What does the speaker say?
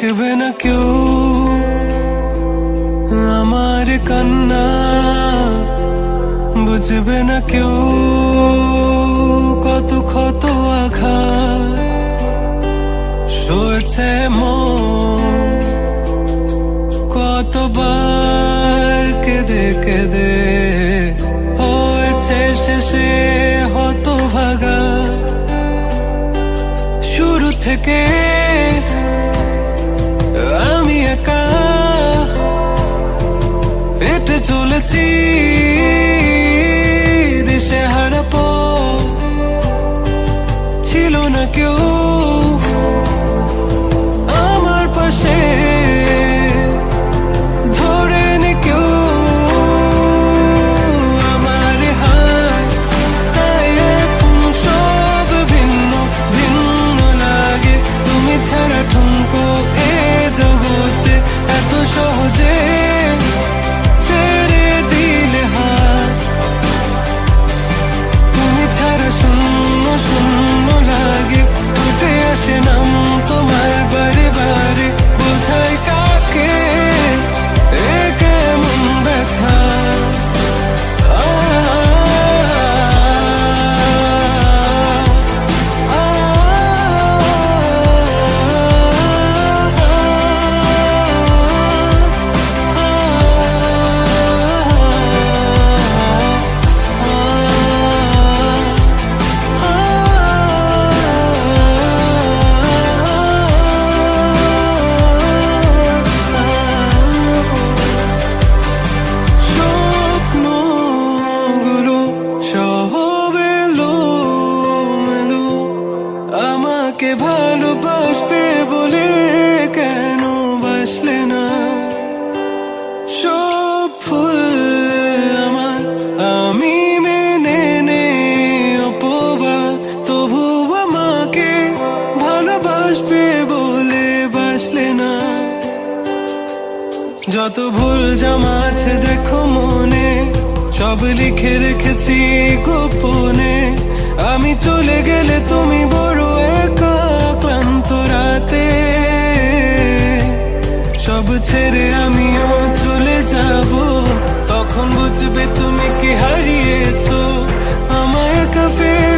দেখবে না কেউ আমার কান্না, বুঝবে না কেউ কত ক্ষত আঘাত সয়েছে মন, কতবার কেঁদে কেঁদে হয়েছে শেষে হতভাগা। শুরু থেকে আমি একা হেঁটে চলেছি দিশেহারা পথ, ছিল না কেউ আমার পাশে ধরে নে কেউ আমার হাত। তাই এখন সব ভিন্ন ভিন্ন লাগে, তুমি ছাড়া ঠুনকো এ জগতে এত সহজে ছেড়ে দিলে হাত। তুমি ছাড়া শূন্য শূন্য লাগে, উঠে আসে নাম তোমার বারে বারে, বোঝাই কাকে এ কেমন ব্যথা। আমাকে ভালোবাসবে বলে কেন বাসলে না? সব ফুল আমার আমি মেনে নে অপবাদ, তবু আমাকে ভালোবাসবে বলে বাসলে না। যত ভুল জামা আছে দেখো মনে, সব লিখে রেখেছি গোপনে। আমি চলে গেলে তুমি বড় একা ক্লান্ত রাতে, সব ছেড়ে আমিও চলে যাব, তখন বুঝবে তুমি কি হারিয়েছো আমায় একা ফেলে।